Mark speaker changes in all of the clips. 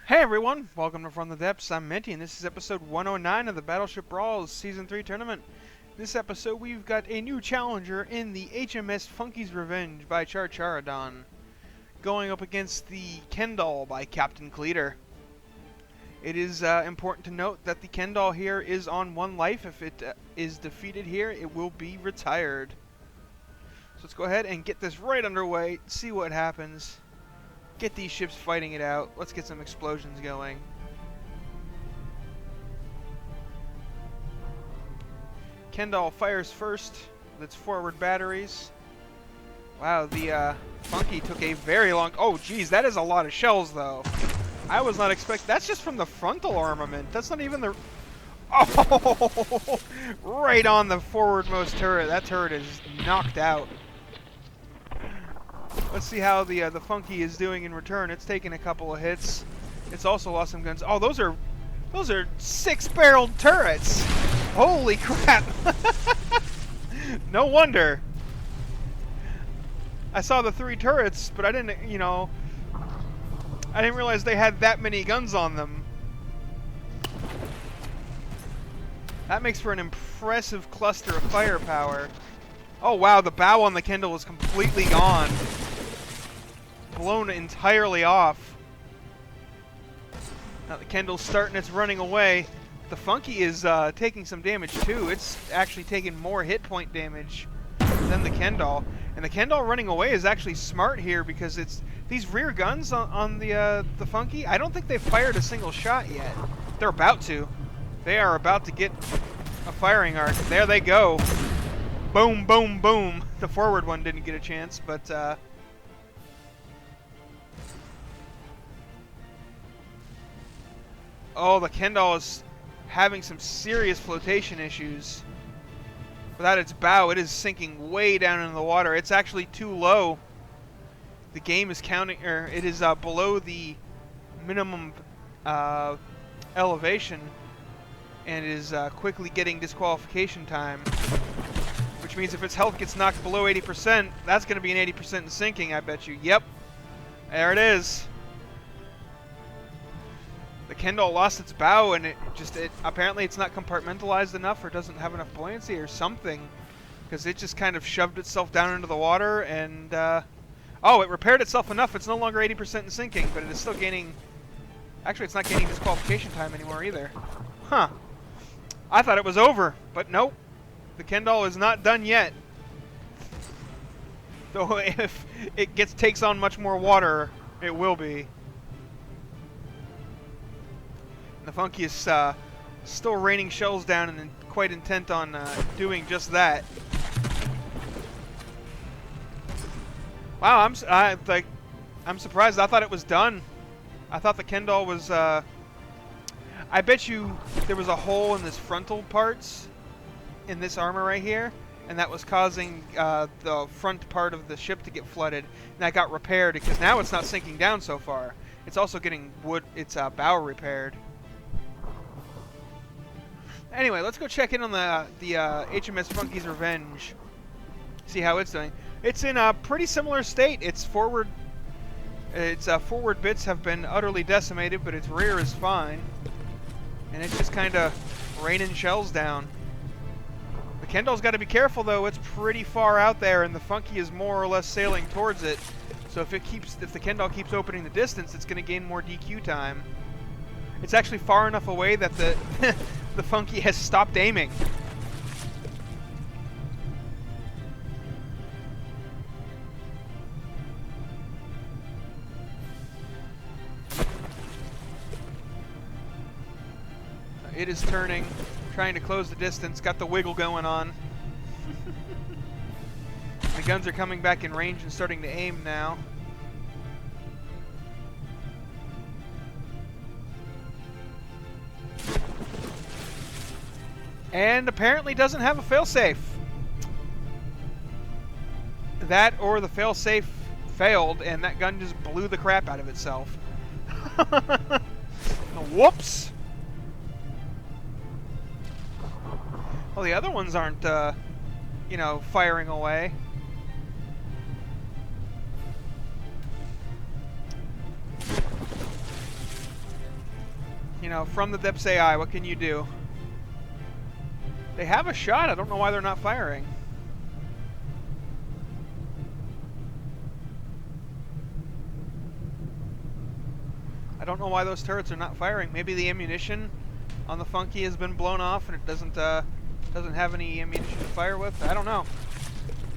Speaker 1: Hey everyone, welcome to From the Depths. I'm Minty, and this is episode 109 of the Battleship Brawl Season 3 tournament. This episode, we've got a new challenger in the HMS Funkey's Revenge by Charadon, going up against the Kendall by Captain Cleater. It is important to note that the Kendall here is on 1 life. If it is defeated here, it will be retired. So let's go ahead and get this right underway, see what happens. Get these ships fighting it out. Let's get some explosions going. Kendall fires first with its forward batteries. Wow, the Funkey took a very long... Oh, geez, that is a lot of shells, though. I was not expecting... That's just from the frontal armament. That's not even the... Oh! Right on the forwardmost turret. That turret is knocked out. Let's see how the Funkey is doing in return. It's taken a couple of hits. It's also lost some guns. Oh, those are 6-barreled turrets. Holy crap! No wonder. I saw the 3 turrets, but I didn't, I didn't realize they had that many guns on them. That makes for an impressive cluster of firepower. Oh wow, the bow on the Kendall is completely gone. Blown entirely off. Now the Kendall's starting its running away. The Funkey is taking some damage too. It's actually taking more hit point damage than the Kendall. And the Kendall running away is actually smart here because it's these rear guns on the Funkey. I don't think they've fired a single shot yet. They're about to. They are about to get a firing arc. There they go. Boom, boom, boom. The forward one didn't get a chance, but oh, the Kendall is having some serious flotation issues. Without its bow, it is sinking way down into the water. It's actually too low. The game is counting, or it is below the minimum elevation, and is quickly getting disqualification time. Which means if its health gets knocked below 80%, that's going to be an 80% in sinking, I bet you. Yep. There it is. The Kendall lost its bow, and apparently it's not compartmentalized enough or doesn't have enough buoyancy or something. Because it just kind of shoved itself down into the water, and oh, it repaired itself enough. It's no longer 80% in sinking, but it is still gaining... Actually, it's not gaining disqualification time anymore either. Huh. I thought it was over, but nope. The Kendall is not done yet. Though if it takes on much more water, it will be. And the Funkey is still raining shells down and quite intent on doing just that. Wow, I'm surprised. I thought it was done. I thought the Kendall was. I bet you there was a hole in this frontal parts. In this armor right here, and that was causing the front part of the ship to get flooded, and that got repaired because now it's not sinking down so far. It's also getting its bow repaired. Anyway, let's go check in on the HMS Funkey's Revenge. See how it's doing. It's in a pretty similar state. Its forward bits have been utterly decimated, but its rear is fine, and it's just kind of raining shells down. Kendall's got to be careful though. It's pretty far out there, and the Funkey is more or less sailing towards it. So if the Kendall keeps opening the distance, it's going to gain more DQ time. It's actually far enough away that the the Funkey has stopped aiming. It is turning. Trying to close the distance, got the wiggle going on. The guns are coming back in range and starting to aim now. And apparently doesn't have a failsafe. That or the failsafe failed and that gun just blew the crap out of itself. Whoops! Well, the other ones aren't, firing away. You know, from the depths AI, what can you do? They have a shot. I don't know why they're not firing. I don't know why those turrets are not firing. Maybe the ammunition on the Funkey has been blown off and it doesn't have any ammunition to fire with. I don't know.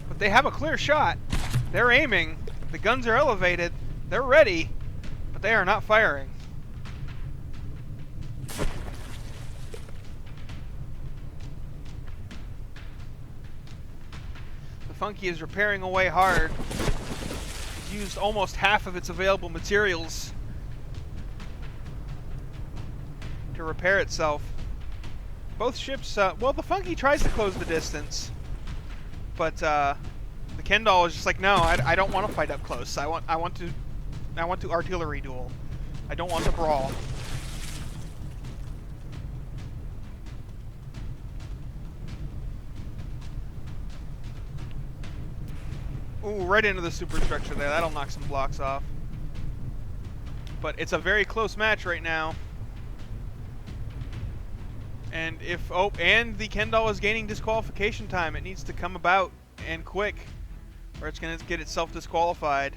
Speaker 1: But they have a clear shot. They're aiming. The guns are elevated. They're ready. But they are not firing. The Funkey is repairing away hard. It's used almost half of its available materials to repair itself. Both ships, well, the Funkey tries to close the distance, but the Kendall is just like, no, I don't want to fight up close. I want to artillery duel. I don't want to brawl. Ooh, right into the superstructure there. That'll knock some blocks off. But it's a very close match right now. And and the Kendall is gaining disqualification time. It needs to come about and quick, or it's going to get itself disqualified.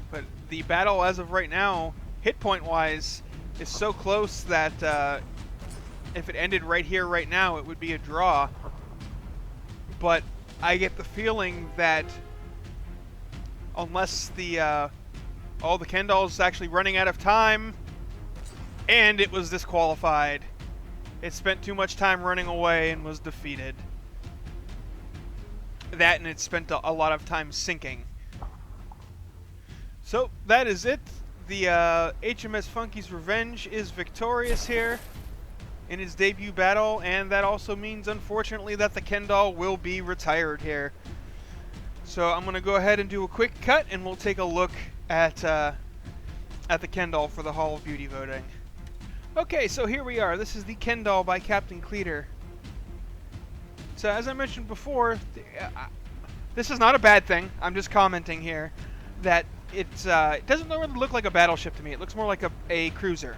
Speaker 1: But the battle, as of right now, hit point wise, is so close that if it ended right here, right now, it would be a draw. But I get the feeling that unless the Kendall's actually running out of time, and it was disqualified, it spent too much time running away and was defeated. That, and it spent a lot of time sinking. So that is it. The HMS Funkey's Revenge is victorious here in its debut battle, and that also means, unfortunately, that the Kendall will be retired here. So I'm going to go ahead and do a quick cut, and we'll take a look at the Kendall for the Hall of Beauty voting. Okay, so here we are. This is the Kendall by Captain Cleater. So as I mentioned before, this is not a bad thing. I'm just commenting here that it doesn't really look like a battleship to me. It looks more like a cruiser.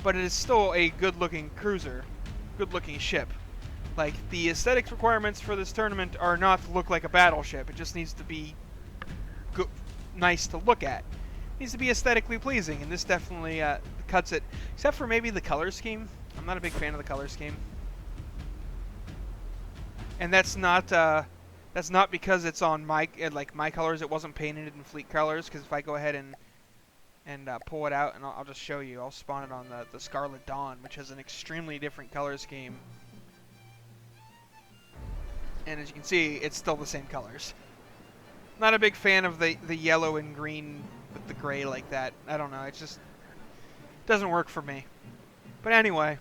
Speaker 1: But it is still a good-looking cruiser, good-looking ship. Like, the aesthetics requirements for this tournament are not to look like a battleship. It just needs to be nice to look at. It needs to be aesthetically pleasing, and this definitely cuts it. Except for maybe the color scheme. I'm not a big fan of the color scheme. And that's not because it's on my colors. It wasn't painted in Fleet colors, because if I go ahead and pull it out, and I'll just show you. I'll spawn it on the Scarlet Dawn, which has an extremely different color scheme. And as you can see, it's still the same colors. Not a big fan of the yellow and green with the gray like that. I don't know. It just doesn't work for me. But anyway,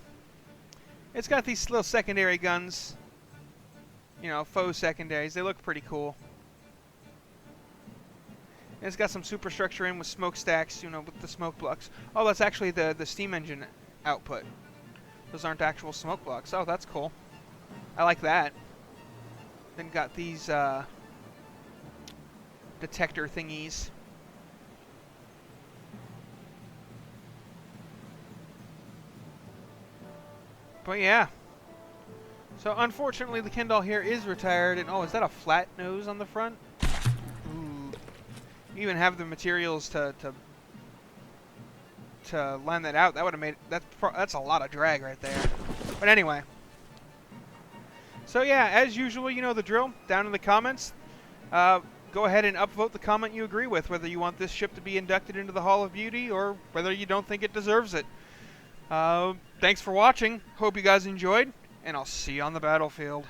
Speaker 1: it's got these little secondary guns. You know, faux secondaries. They look pretty cool. And it's got some superstructure in with smokestacks, you know, with the smoke blocks. Oh, that's actually the steam engine output. Those aren't actual smoke blocks. Oh, that's cool. I like that. Then got these detector thingies. But yeah. So unfortunately the Kendall here is retired, and oh, is that a flat nose on the front? You even have the materials to line that out. That would have made that's a lot of drag right there. But anyway, so yeah, as usual, you know the drill. Down in the comments, go ahead and upvote the comment you agree with, whether you want this ship to be inducted into the Hall of Beauty or whether you don't think it deserves it. Thanks for watching. Hope you guys enjoyed, and I'll see you on the battlefield.